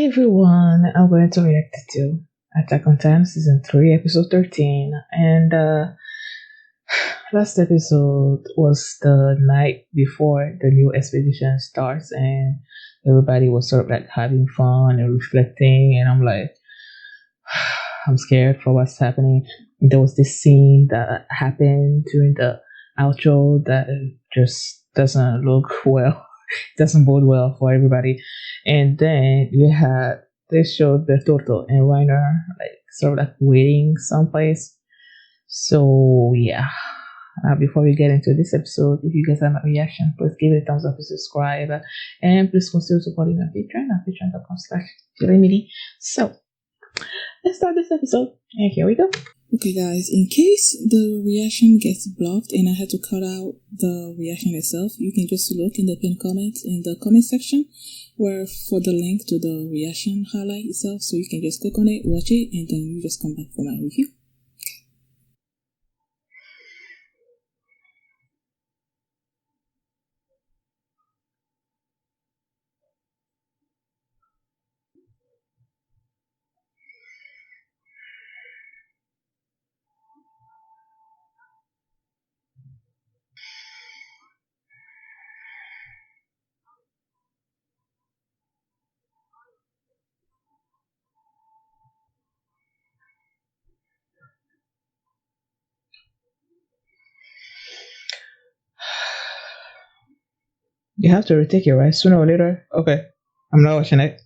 Hi everyone, I'm going to react to Attack on Titan Season 3, Episode 13. And last episode was the night before the new expedition starts, and everybody was sort of like having fun and reflecting. And I'm like, I'm scared for what's happening. There was this scene that happened during the outro that just doesn't look well, doesn't bode well for everybody. And then you had they showed Bertotto and Reiner like sort of like waiting someplace. So yeah. Before we get into this episode, if you guys have a reaction, please give it a thumbs up and subscribe. And please consider supporting my Patreon at patreon.com/Jeremini. So let's start this episode. And here we go. Okay guys, in case the reaction gets blocked and I had to cut out the reaction itself, you can just look in the pinned comments in the comment section where for the link to the reaction highlight itself, so you can just click on it, watch it, and then you just come back for my review. You have to retake it, right? Sooner or later. Okay. I'm not watching it.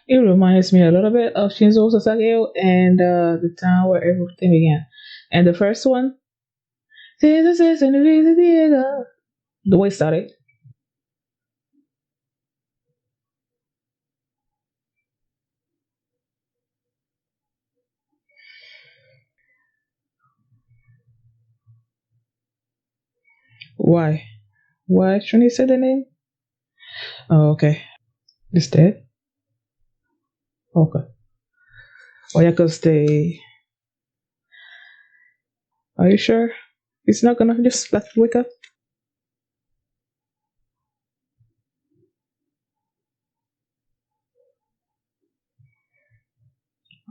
It reminds me a little bit of Shinzo Sasageo and the town where everything began. And the first one, the way it started. Why? Why shouldn't you say the name? Oh, okay. It's dead? Okay. Oh, yeah, because they. Are you sure? It's not gonna just like wake up?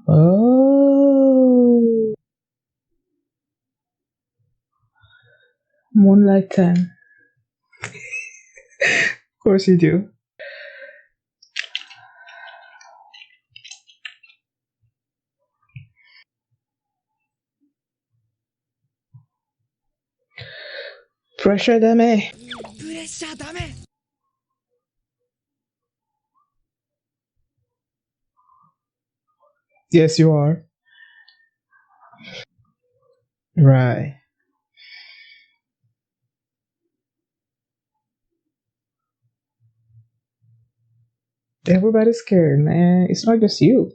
Oh. Moonlight 10. Of course you do. Pressure dame. Yes, you are. Right. Everybody's scared, man. It's not just you.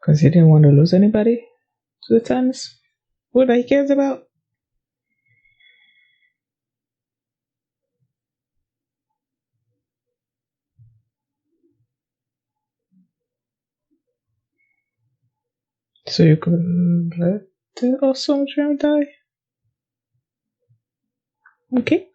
Because he didn't want to lose anybody to the Titans. What he cares about? So you could let the awesome dream die? Okay.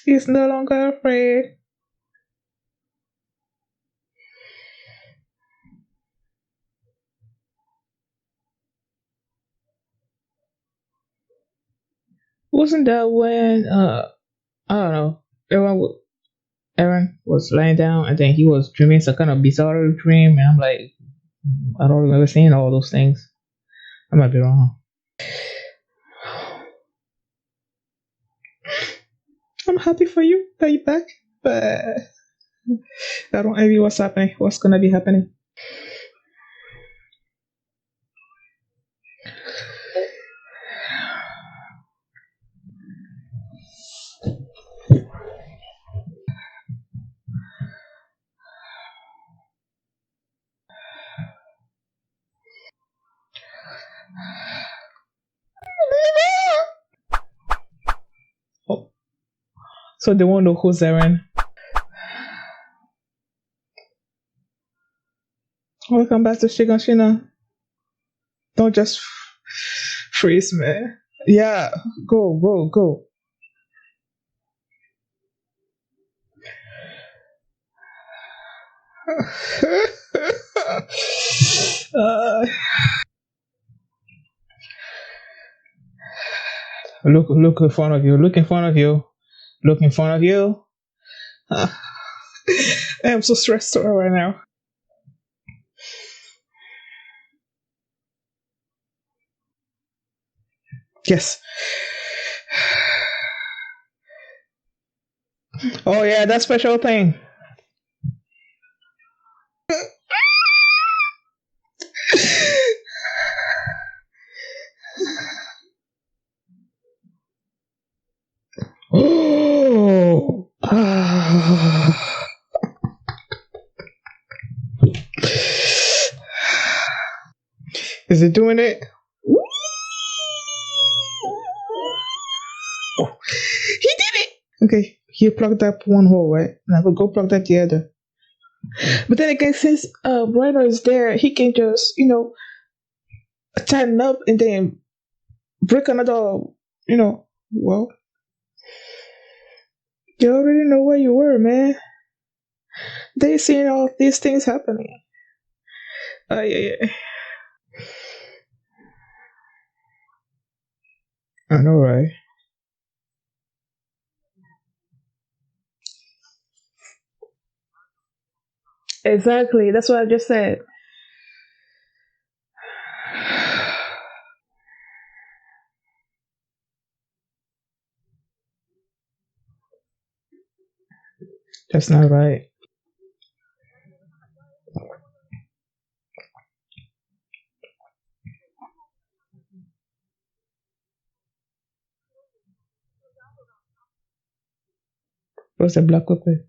He's no longer afraid. Wasn't that when I don't know, Aaron was lying down and then he was dreaming some kind of bizarre dream, and I'm like, I don't remember seeing all those things. I might be wrong. I'm happy for you that you're back, but I don't envy what's happening. What's gonna be happening? So they won't know who's Aaron. Welcome back to Shiganshina. Don't just freeze, man. Yeah, go, go, go. uh, look in front of you. Look in front of you. Look in front of you. Uh, I'm so stressed out right now. Yes. Oh yeah, that special thing. Oh. Is it doing it? He did it. Okay, he plugged up one hole, right? Now we'll go plug up the other. But then again, since Rhino is there, he can just tighten up and then break another. Well, you already know where you were, man. They seen all these things happening. Yeah, yeah. I know, right? Exactly. That's what I just said. That's not right. What's the black weapon?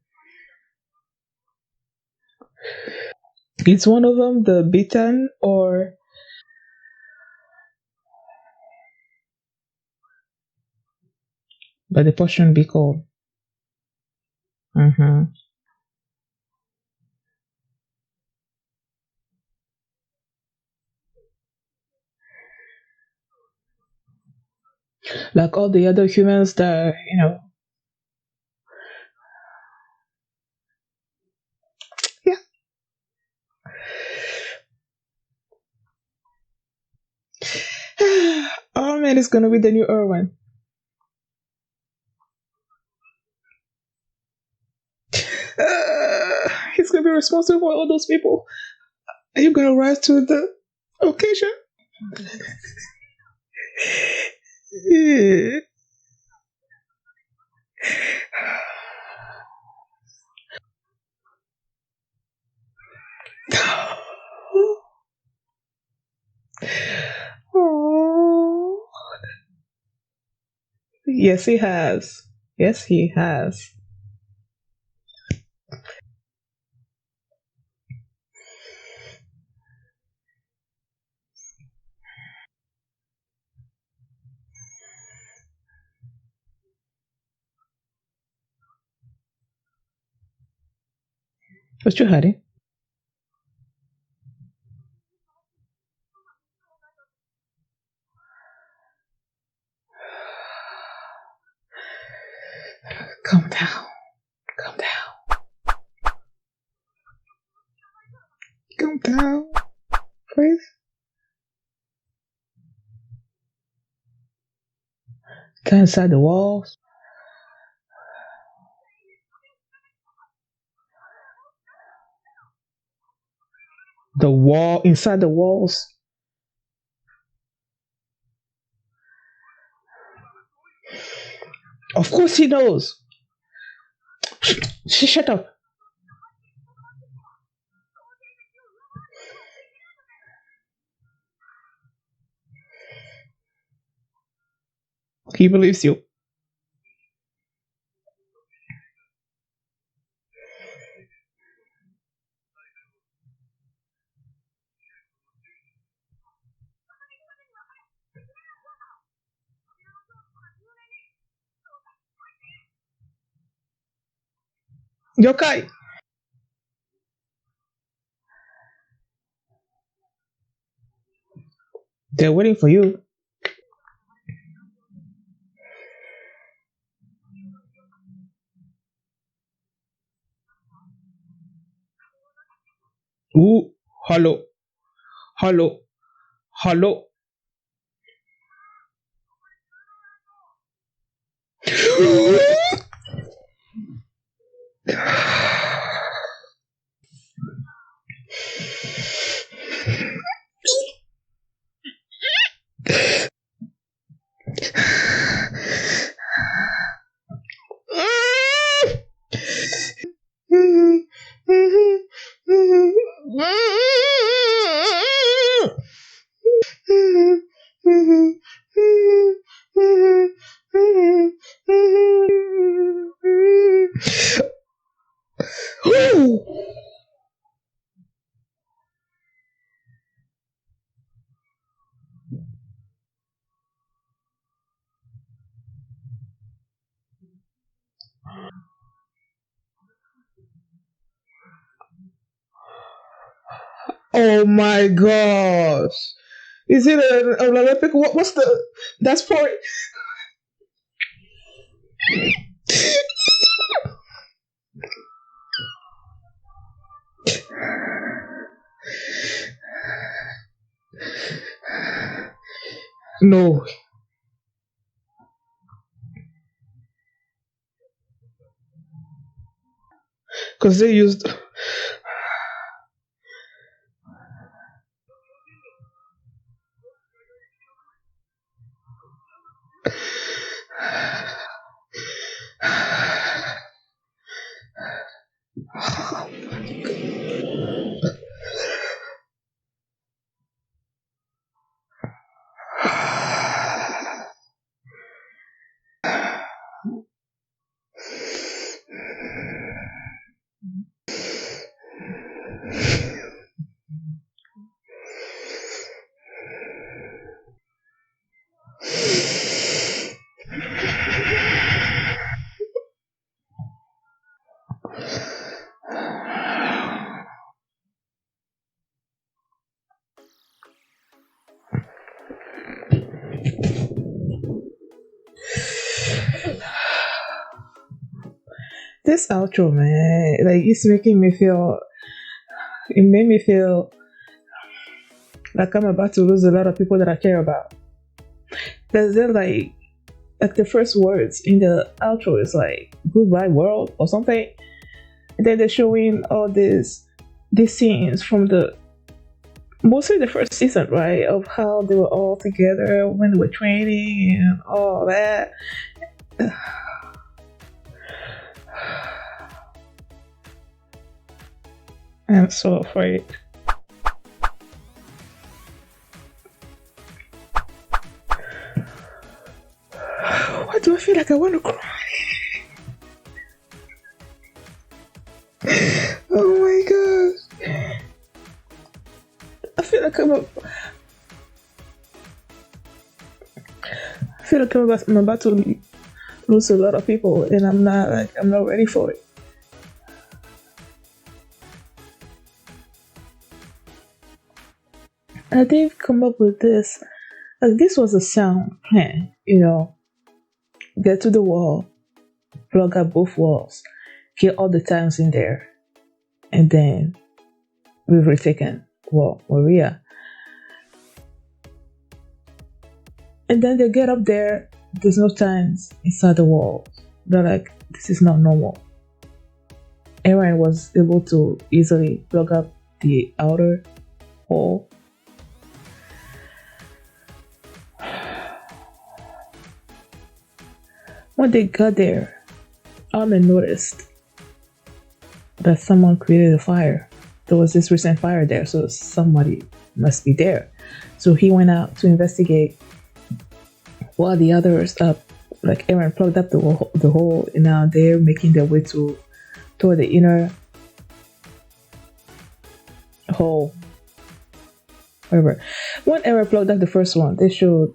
Is one of them the beaten or but the portion be called? Mm-hmm. Like all the other humans that yeah. Oh man, it's gonna be the new Irwin. He's gonna be responsible for all those people. Are you gonna rise to the occasion? Yeah. Oh. Yes, he has. Yes, he has. What you hiding? Calm down. Calm down. Calm down. Please. Get inside the walls. The wall inside the walls. Of course he knows. Shut up. He believes you. Yokai, they're waiting for you. Ooh, hello, hello, hello. Oh my gosh. Is it an Olympic? What's the. That's for. No, because they used. This outro, man, like it's making me feel. It made me feel like I'm about to lose a lot of people that I care about. Because they're like the first words in the outro is like "Goodbye World" or something. And then they're showing all these scenes from the mostly the first season, right? Of how they were all together when they were training and all that. I'm so afraid. Why do I feel like I want to cry? Oh my gosh. I feel like I'm about to lose a lot of people and I'm not ready for it. I didn't come up with this. Like this was a sound plan, get to the wall, plug up both walls, get all the tiles in there, and then we've retaken Maria. And then they get up there, there's no tiles inside the wall. They're like, this is not normal. Aaron was able to easily plug up the outer hole. When they got there, Armin noticed that someone created a fire. There was this recent fire there, so somebody must be there. So he went out to investigate while the others like Aaron plugged up the hole, and now they're making their way toward the inner hole. Whatever. When Aaron plugged up the first one, they showed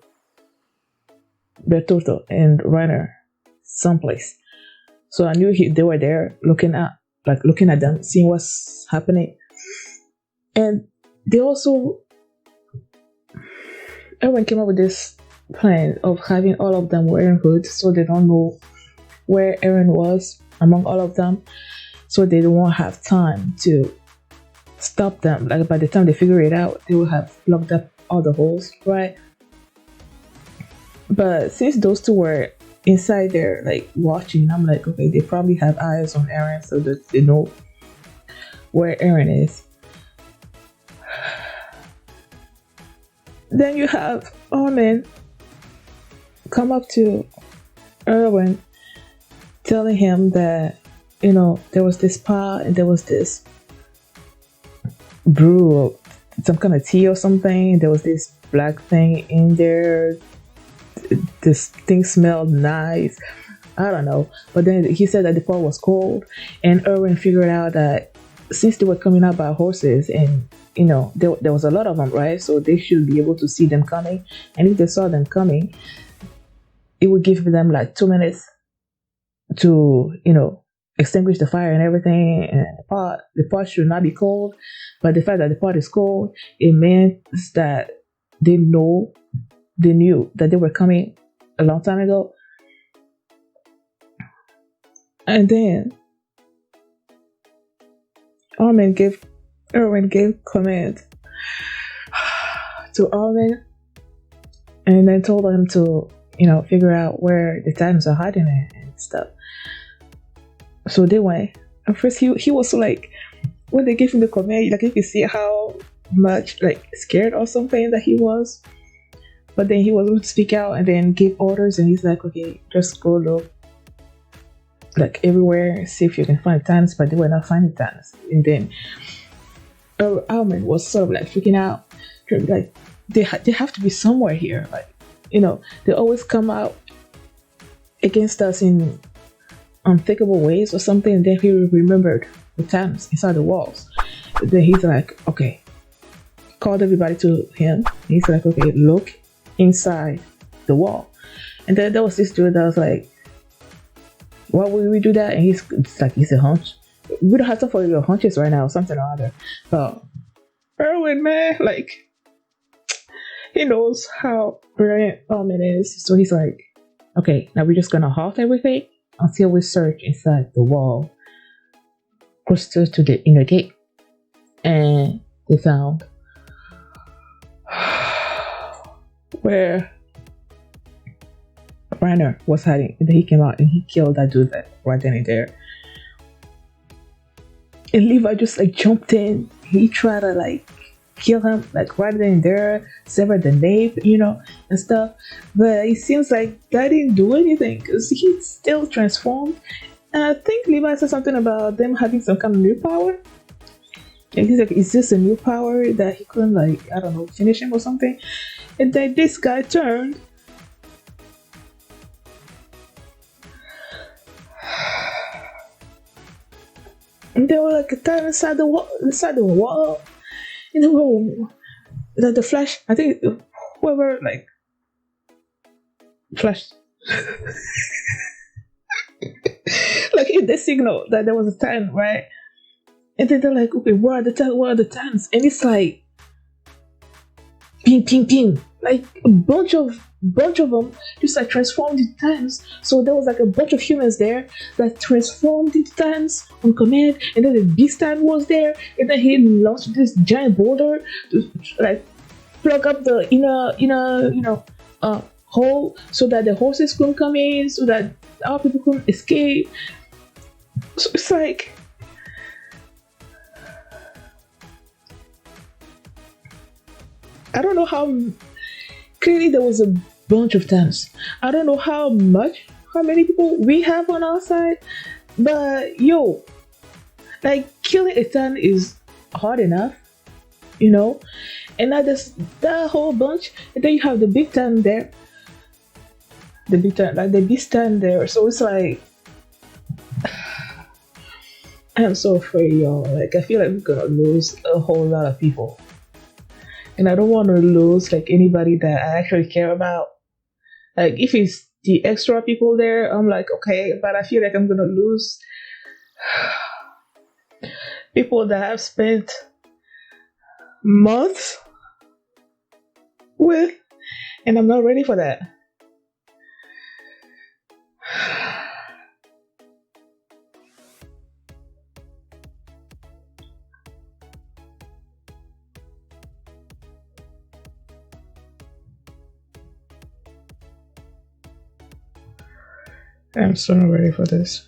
Bertotto and Reiner someplace. So I knew they were there looking out like looking at them, seeing what's happening. And they also, everyone came up with this plan of having all of them wearing hoods so they don't know where Aaron was among all of them, so they won't have time to stop them. Like by the time they figure it out, they will have blocked up all the holes, right? But since those two were inside there, like watching, I'm like, okay, they probably have eyes on Aaron so that they know where Aaron is. Then you have Armin come up to Erwin, telling him that, there was this pot and there was this brew or some kind of tea or something. There was this black thing in there. This thing smelled nice. I don't know. But then he said that the pot was cold, and Erwin figured out that since they were coming out by horses and there was a lot of them, right? So they should be able to see them coming. And if they saw them coming, it would give them like 2 minutes to, extinguish the fire and everything. And the pot should not be cold. But the fact that the pot is cold, it means that they knew that they were coming a long time ago. And then Erwin gave command to Armin, and then told him to, figure out where the Titans are hiding and stuff. So they went. At first, he was like, when they gave him the command, like you could see how much like scared or something that he was. But then he was able to speak out and then give orders, and he's like, okay, just go look like everywhere, see if you can find Titans. But they were not finding Titans. And then Alman was sort of like freaking out, like they have to be somewhere here. Like, they always come out against us in unthinkable ways or something. And then he remembered the Titans inside the walls. Then he's like, okay, called everybody to him. He's like, okay, look inside the wall. And then there was this dude that was like, why would we do that? And he's a hunch. We don't have time for your hunches right now, something or other. But Erwin, man, like, he knows how brilliant Armin is. So he's like, okay, now we're just gonna halt everything until we search inside the wall closer to the inner gate. And they found where Reiner was hiding. And then he came out and he killed that dude right then and there. And Levi just like jumped in. He tried to like kill him like right then and there, sever the nape, and stuff. But it seems like that didn't do anything because he's still transformed. And I think Levi said something about them having some kind of new power. And he's like, is this a new power that he couldn't like, I don't know, finish him or something? And then this guy turned. And they were like a time inside the wall. In the room. The Flash, I think whoever like Flash like hit the signal that there was a time, right? And then they're like, okay, where are the times? And it's like ping ping ping. Like a bunch of them just like transformed into Titans. So there was like a bunch of humans there that transformed into Titans on command, and then the Beast Titan was there, and then he launched this giant boulder to like plug up the inner hole so that the horses couldn't come in, so that our people couldn't escape. So it's like I don't know how. Clearly, there was a bunch of times. I don't know how many people we have on our side, but like killing a Titan is hard enough, And now there's that whole bunch, and then you have the big Titan there, the Beast Titan there. So it's like I'm so afraid, y'all. Like I feel like we're gonna lose a whole lot of people. And I don't want to lose like anybody that I actually care about. Like if it's the extra people there, I'm like, okay, but I feel like I'm gonna lose People that I've spent months with, and I'm not ready for that. I'm so not ready for this.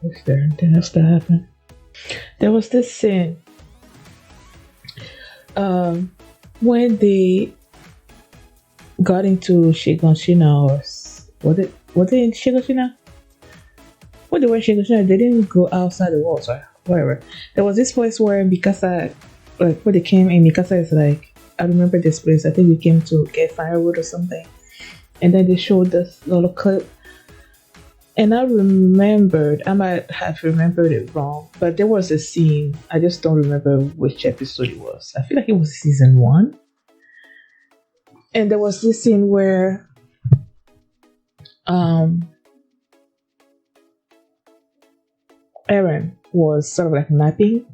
Is there anything else that happened? There was this scene when they got into Shiganshina, or was it in Shiganshina? When they were in Shiganshina, they didn't go outside the walls, or whatever. There was this place where Mikasa, like when they came in, Mikasa is like, I remember this place. I think we came to get firewood or something, and then they showed this little clip. And I remembered, I might have remembered it wrong, but there was a scene. I just don't remember which episode it was. I feel like it was season 1. And there was this scene where Eren was sort of like napping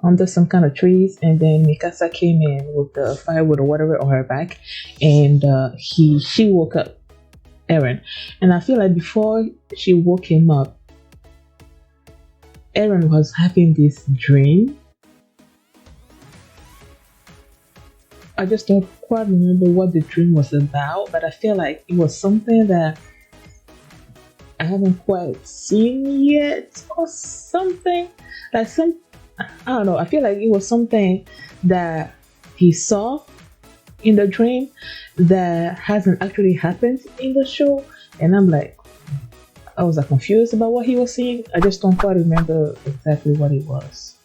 under some kind of trees, and then Mikasa came in with the firewood or whatever on her back, and she woke up Eren. And I feel like before she woke him up, Eren was having this dream. I just don't quite remember what the dream was about, but I feel like it was something that I haven't quite seen yet, or something. Like I don't know, I feel like it was something that he saw in the dream that hasn't actually happened in the show, and I was like confused about what he was seeing. I just don't quite remember exactly what it was.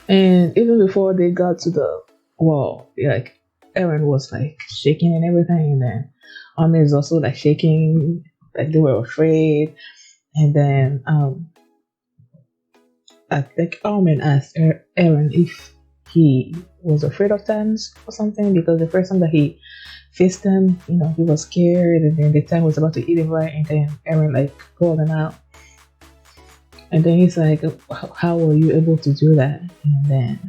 And even before they got to the wall, like Eren was like shaking and everything, and then Armin is also like shaking, like they were afraid. And then I think Armin asked Eren if he was afraid of Thanos or something, because the first time that he faced him, he was scared, and then the Thanos was about to eat him, right? And then Eren like called him out, and then he's like, "How were you able to do that?" And then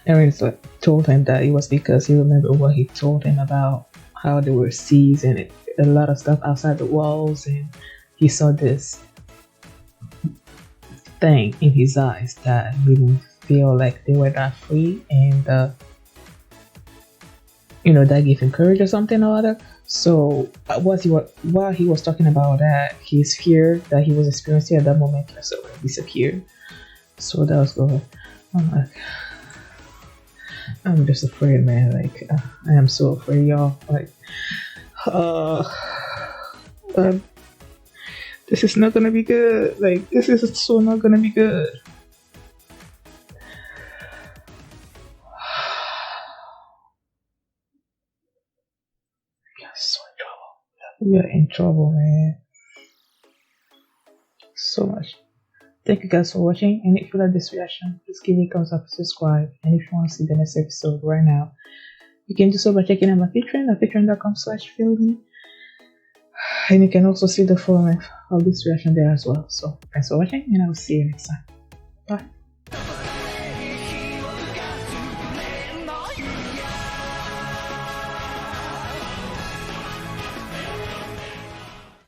Eren told him that it was because he remembered what he told him about how there were seas and a lot of stuff outside the walls, and he saw this thing in his eyes that made him feel like they were not free, and that gave him courage or something or other. So while he was talking about that, his fear that he was experiencing at that moment sort of disappeared. So that was good. I'm just afraid, man. Like I am so afraid, y'all. Like this is not gonna be good. Like this is so not gonna be good. We are in trouble, man. So much. Thank you guys for watching, and if you like this reaction, please give me a thumbs up, subscribe, and if you want to see the next episode right now, you can do so by checking out my Patreon at patreon.com/filmy, and you can also see the format of this reaction there as well. So thanks for watching, and I will see you next time. Bye.